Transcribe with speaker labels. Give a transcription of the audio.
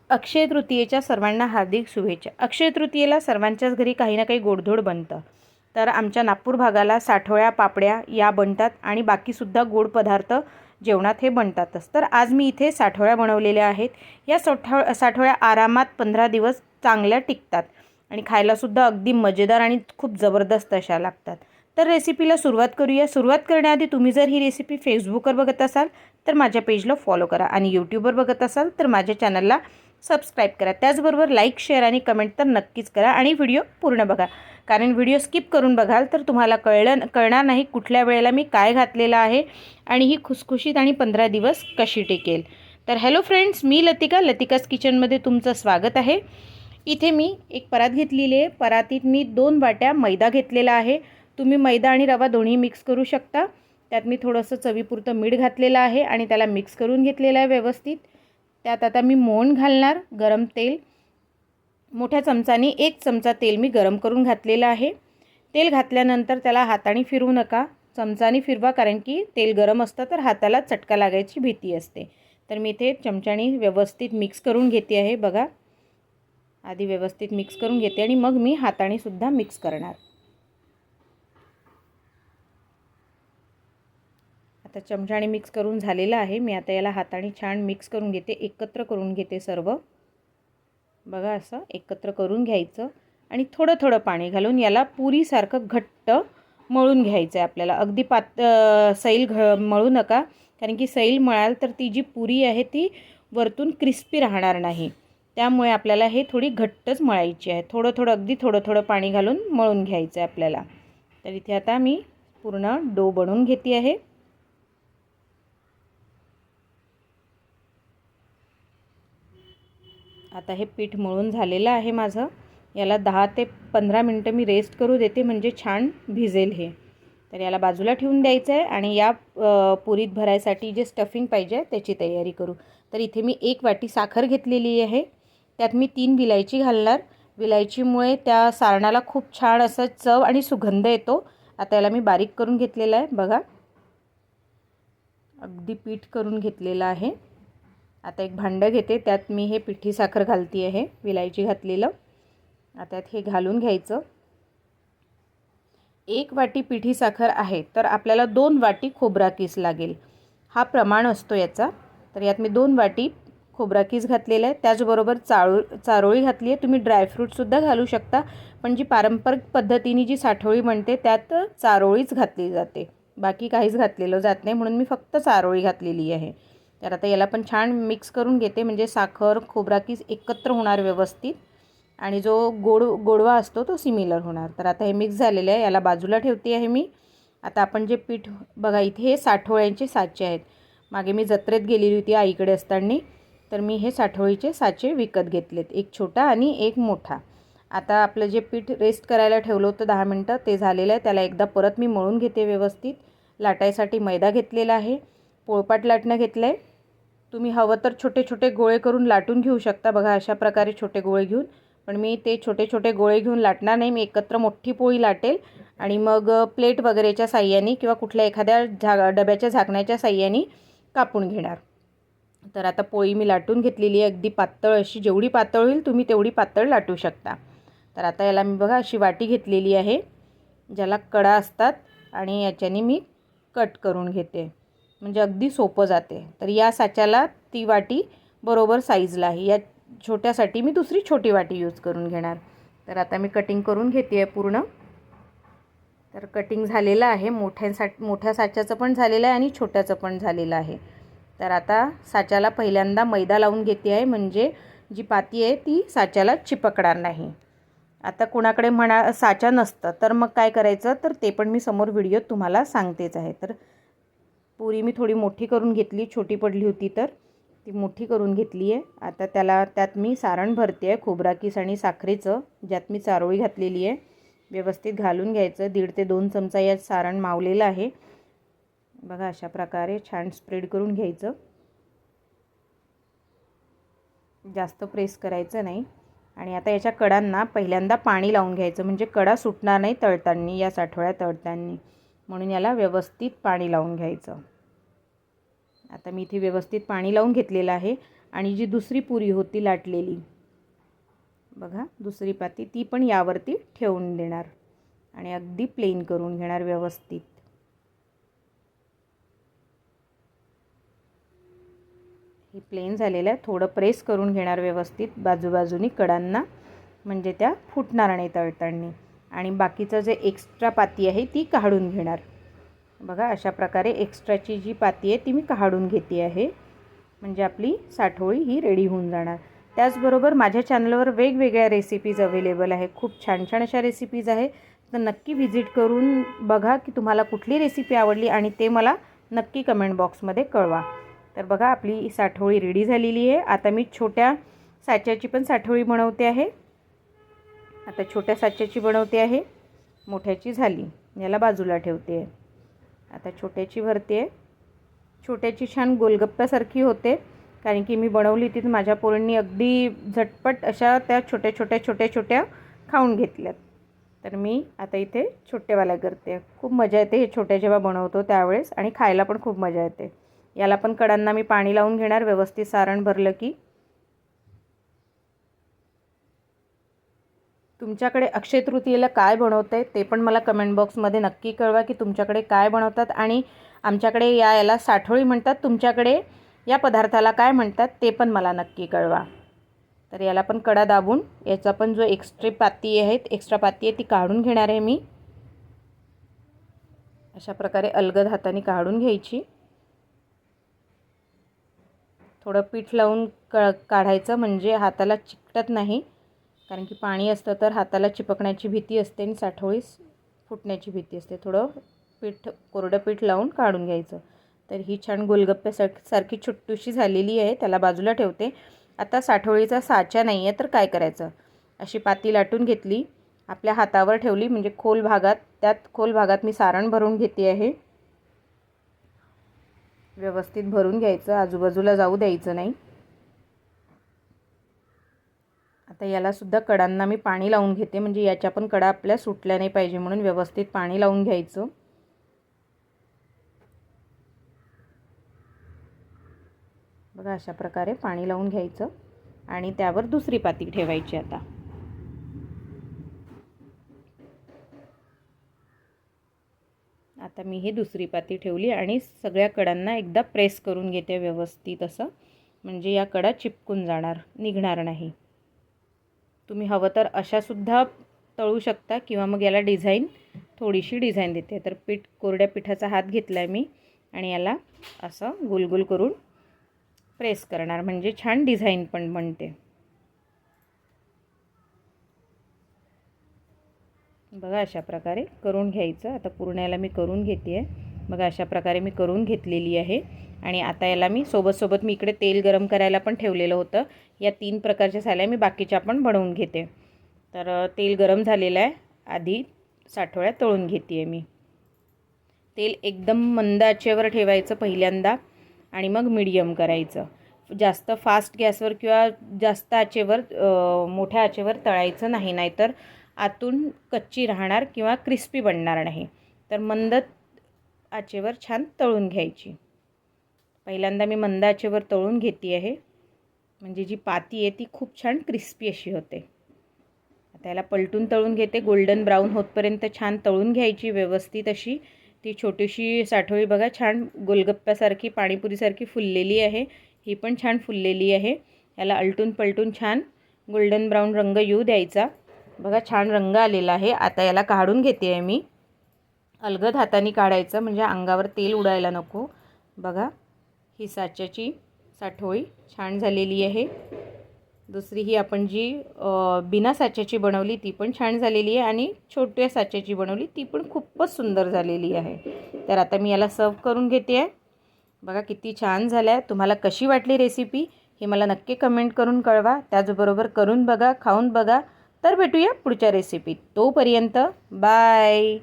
Speaker 1: अक्षय तृतीयेच्या सर्वांना हार्दिक शुभेच्छा। अक्षय तृतीयेला सर्वांच्याच घरी काही ना काही गोडधोड बनतं। तर आमच्या नागपूर भागाला साठोळ्या, पापड्या या बनतात आणि बाकीसुद्धा गोड पदार्थ जेवणात हे बनतातच। तर आज मी इथे साठोळ्या बनवलेल्या आहेत। या साठोळ्या आरामात 15 दिवस चांगल्या टिकतात आणि खायलासुद्धा अगदी मजेदार आणि खूप जबरदस्त अशा लागतात। तर रेसिपीला सुरुवात करूया। सुरुवात करण्याआधी तुम्ही जर ही रेसिपी फेसबुकवर बघत असाल तर माझ्या पेजला फॉलो करा आणि यूट्यूबवर बघत असाल तर माझ्या चॅनलला सबस्क्राईब करा। त्याचबरोबर लाईक, शेअर आणि कमेंट तर नक्कीच करा आणि व्हिडिओ पूर्ण बघा, कारण व्हिडिओ स्किप करून बघाल तर तुम्हाला कळणार नाही कुठल्या वेळेला मी काय घातलेलं आहे आणि ही खुसखुशीत आणि 15 दिवस कशी टिकेल। तर हॅलो फ्रेंड्स, मी लतिकास किचनमध्ये तुमचं स्वागत आहे। इथे मी एक परात घेतलेली आहे। परातीत मी 2 वाट्या मैदा घेतलेला आहे। तुम्ही मैदा आणि रवा दोन्ही मिक्स करू शकता। त्यात मी थोडंसं चवीपुरतं मीठ घातलेलं आहे आणि त्याला मिक्स करून घेतलेलं आहे व्यवस्थित। त्यात आता मी मोहन घालणार, गरम तेल। मोठ्या चमचाने 1 चमचा तेल मी गरम करून घातलेलं आहे। तेल घातल्यानंतर त्याला हाताने फिरवू नका, चमचाने फिरवा, कारण की तेल गरम असतं तर हाताला चटका लागायची भीती असते। तर मी इथे चमच्याने व्यवस्थित मिक्स करून घेते आहे। बघा, आधी व्यवस्थित मिक्स करून घेते आणि मग मी हाताने सुद्धा मिक्स करणार। आता चमच्याने मिक्स करून झालेलं आहे। मी आता याला हाताने छान मिक्स करून घेते, एकत्र करून घेते सर्व। बघा, असं एकत्र करून घ्यायचं आणि थोडं थोडं पाणी घालून याला पुरीसारखं घट्ट मळून घ्यायचं आहे आपल्याला। अगदी सैल मळू नका, कारण की सैल मळाल तर ती जी पुरी आहे ती वरतून क्रिस्पी राहणार नाही। त्यामुळे आपल्याला हे थोडी घट्टच मळायची आहे। अगदी थोडं थोडं पाणी घालून मळून घ्यायचं आहे आपल्याला। तर इथे आता मी पूर्ण डो बनवून घेते आहे। आता हे पीठ मळून झालेलं आहे माझं। याला 10 ते 15 मिनटं मी रेस्ट करू देते, म्हणजे छान भिजेल हे। तर याला बाजूला ठेवून द्यायचं आहे आणि या पुरीत भरायसाठी जे स्टफिंग पाहिजे त्याची तयारी करू। तर इथे मी 1 वाटी साखर घेतलेली आहे। त्यात मी 3 विलायची घालणार। विलायचीमुळे त्या सारणाला खूप छान असं चव आणि सुगंध येतो। आता याला मी बारीक करून घेतलेलं आहे। बघा, अगदी पीठ करून घेतलेलं आहे। आता एक भांडं घेते, त्यात मी हे पिठी साखर घालते आहे, विलायची घातलेलं। आता हे घालून घ्यायचं। 1 वाटी पिठी साखर आहे तर आपल्याला 2 वाटी खोबरा कीस लागेल, हा प्रमाण असतो याचा। तर यात मी 2 वाटी खोबरा कीस घातलेला आहे। त्याचबरोबर चारोळी घातली आहे। तुम्ही ड्रायफ्रूटसुद्धा घालू शकता, पण जी पारंपरिक पद्धतीने जी साठोळी बनते त्यात चारोळीच घातली जाते, बाकी काहीच घातलेलं जात नाही, म्हणून मी फक्त चारोळी घातलेली आहे। तर आता याला पण छान मिक्स करून घेते, म्हणजे साखर खोबरा कीस एकत्र होणार व्यवस्थित आणि जो गोडवा असतो तो सिमिलर होणार। तर आता हे मिक्स झालेलं आहे, याला बाजूला ठेवते आहे मी। आता आपण जे पीठ, बघा इथे हे साठोळ्यांचे साचे आहेत। मागे मी जत्रेत गेलेली होती आईकडे असताना, तर मी हे साठोळीचे साचे विकत घेतलेत, एक छोटा आणि एक मोठा। आता आपलं जे पीठ रेस्ट करायला ठेवलं होतं 10 मिनटं, ते झालेलं आहे। त्याला एकदा परत मी मळून घेते व्यवस्थित। लाटायसाठी मैदा घेतलेला आहे, पोळपाट लाटणं घेतलं आहे। तुम्ही हवं तर छोटे छोटे गोळे करून लाटून घेऊ शकता। बघा, अशा प्रकारे छोटे गोळे घेऊन, पण मी ते छोटे छोटे गोळे घेऊन लाटणार नाही। मी एकत्र मोठी पोळी लाटेल आणि मग प्लेट वगैरेच्या साह्याने किंवा कुठल्या एखाद्या डब्याच्या झाकण्याच्या साह्याने कापून घेणार। तर आता पोळी मी लाटून घेतलेली आहे, अगदी पातळ अशी। जेवढी पातळ होईल तुम्ही तेवढी पातळ लाटू शकता। तर आता याला मी, बघा, अशी वाटी घेतलेली आहे ज्याला कडा असतात आणि याच्याने मी कट करून घेते, म्हणजे अगदी सोपं जाते। तर या साच्याला ती वाटी बरोबर साईजला आहे। या छोट्यासाठी मी दुसरी छोटी वाटी यूज करून घेणार। तर आता मी कटिंग करून घेते आहे पूर्ण। तर कटिंग झालेलं आहे, मोठ्या साच्याचं पण झालेलं आहे आणि छोट्याचं पण झालेलं आहे। तर आता साच्याला पहिल्यांदा मैदा लावून घेते आहे, म्हणजे जी पाती आहे ती साच्याला चिपकणार नाही। आता कोणाकडे साचा नसतं तर मग काय करायचं, तर ते पण मी समोर व्हिडिओत तुम्हाला सांगतेच आहे। तर पुरी मी थोडी मोठी करून घेतली, छोटी पडली होती तर ती मोठी करून घेतली आहे। आता त्यात मी सारण भरते आहे, खोबरा कीस आणि साखरेचं, ज्यात मी चारोळी घातलेली आहे। व्यवस्थित घालून घ्यायचं। 1.5 ते 2 चमचा यात सारण मावलेलं आहे। बघा, अशा प्रकारे छान स्प्रेड करून घ्यायचं, जास्त प्रेस करायचं नाही। आणि आता याच्या कडांना पहिल्यांदा पाणी लावून घ्यायचं, म्हणजे कडा सुटणार नाही तळताना, या साठोळ्या तळताना, म्हणून याला व्यवस्थित पाणी लावून घ्यायचं। आता मी इथे व्यवस्थित पाणी लावून घेतलेलं आहे आणि जी दुसरी पुरी होती लाटलेली बघा, दुसरी पाती ती पण यावरती ठेवून देणार आणि अगदी प्लेन करून घेणार व्यवस्थित. ही प्लेन झालेलं आहे. थोडं प्रेस करून घेणार व्यवस्थित बाजूबाजूनी कडांना, म्हणजे त्या फुटणार नाही तळताना. आणि बाकीचं जे एक्स्ट्रा पाती आहे ती काढून घेणार. बघा अशा प्रकारे एक्स्ट्राची जी पाती आहे ती मी काढून घेते आहे, म्हणजे आपली साठोळी ही रेडी होऊन जाणार. त्याचबरोबर माझ्या चॅनलवर वेगवेगळ्या रेसिपीज अवेलेबल आहे. खूप छान छान अशा रेसिपीज आहे. तर नक्की व्हिजिट करून बघा की तुम्हाला कुठली रेसिपी आवडली आणि ते मला नक्की कमेंट बॉक्समध्ये कळवा. तर बघा आपली साठोळी रेडी झालेली आहे. आता मी छोट्या साच्याची पण साठोळी बनवते आहे. आता छोट्या साच्याची बनवते आहे, मोठ्याची झाली, याला बाजूला ठेवते आहे. आता छोट्याची भरते आहे. छोट्याची छान गोलगप्प्यासारखी होते, कारण की मी बनवली ती माझ्या पोरांनी अगदी झटपट अशा त्या छोट्या छोट्या खाऊन घेतल्यात. तर मी आता इथे छोटेवाल्या करते. खूप मजा येते हे छोट्या जेव्हा बनवतो त्यावेळेस, आणि खायला पण खूप मजा येते. याला पण कडांना मी पाणी लावून घेणार व्यवस्थित सारण भरलं की. तुमच्याकडे अक्षय तृतीयेला काय बनवते ते पण मला कमेंट बॉक्समध्ये नक्की कळवा की तुमच्याकडे काय बनवतात, आणि आमच्याकडे याला साठोळी म्हणतात, तुमच्याकडे या पदार्थाला काय म्हणतात ते पण मला नक्की कळवा. तर याला पण कडा दाबून याचा पण जो एक्स्ट्रा पाती आहे ती काढून घेणार आहे मी. अशा प्रकारे अलगद हाताने काढून घ्यायची. थोडं पीठ लावून काढायचं, म्हणजे हाताला चिकटत नाही, कारण की पाणी असतं तर हाताला चिपकण्याची भीती असते आणि साठोळीस फुटण्याची भीती असते. थोडं कोरडं पीठ लावून काढून घ्यायचं. तर ही छान गोलगप्प्यासारखी छोटीशी झालेली आहे, त्याला बाजूला ठेवते. आता साठोळीचा साचा नाही आहे तर काय करायचं, अशी पाती लाटून घेतली, आपल्या हातावर ठेवली, म्हणजे खोल भागात मी सारण भरून घेते आहे. व्यवस्थित भरून घ्यायचं, आजूबाजूला जाऊ द्यायचं नाही. आता याला सुद्धा कडांना मी पाणी लावून घेते, म्हणजे याच्या पण कडा आपल्या सुटल्या नाही पाहिजे म्हणून व्यवस्थित पाणी लावून घ्यायचं. बघा अशा प्रकारे पाणी लावून घ्यायचं आणि त्यावर दुसरी पाती ठेवायची. आता मी ही दुसरी पाती ठेवली आणि सगळ्या कडांना एकदा प्रेस करून घेते व्यवस्थित असं, म्हणजे या कडा चिपकून जाणार, निघणार नाही. तुम्ही हवं तर अशा सुद्धा तळू शकता, किंवा मग याला थोडीशी डिझाईन देते. तर कोरड्या पिठाचा हात घेतला आहे मी आणि याला असं गोलगोल करून प्रेस करणार, म्हणजे छान डिझाईन पण बनते. बघा अशा प्रकारे करून घ्यायचं. आता पूर्ण याला मी करून घेते आहे. बघा अशा प्रकारे मी करून घेतलेली आहे. आणि आता याला मी सोबत मी इकडे तेल गरम करायला पण ठेवलेलं होतं. या 3 प्रकारच्या साल्या मी बाकीच्या पण बनवून घेते. तर तेल गरम झालेलं आहे. आधी साठोळ्या तळून घेते आहे मी. तेल एकदम मंद आचेवर ठेवायचं पहिल्यांदा, आणि मग मीडियम करायचं. जास्त फास्ट गॅसवर किंवा जास्त आचेवर मोठ्या आचेवर तळायचं नाही, नाहीतर आतून कच्ची राहणार किंवा क्रिस्पी बनणार नाही. तर मंद आचेवर छान तळून घ्यायची. पहिल्यांदा मी मंद आचेवर तळून घेते आहे, म्हणजे जी पाती आहे ती खूप छान क्रिस्पी अशी होते. आता याला पलटून तळून घेते, गोल्डन ब्राऊन होतपर्यंत छान तळून घ्यायची व्यवस्थित अशी. ती छोटीशी साठोळी बघा छान गोलगप्प्यासारखी पाणीपुरीसारखी फुललेली आहे. ही पण छान फुललेली आहे. याला अलटून पलटून छान गोल्डन ब्राऊन रंग येऊ द्यायचा. बघा छान रंग आलेला आहे. आता याला काढून घेते आहे मी. अलगद हाताने काढायचं, म्हणजे अंगावर तेल उडायला नको. बघा ही साच्याची साठोळी छान झालेली आहे. दुसरी ही आपण जी बिना साच्याची बनवली ती पण छान झालेली आहे, आणि छोट्या साच्याची बनवली ती पण खूपच सुंदर झालेली आहे. तर आता मी याला सर्व करून घेते आहे. बघा किती छान झालं आहे. तुम्हाला कशी वाटली रेसिपी हे मला नक्की कमेंट करून कळवा. त्याचबरोबर करून बघा, खाऊन बघा. तर भेटूया पुढच्या रेसिपीत. तोपर्यंत बाय.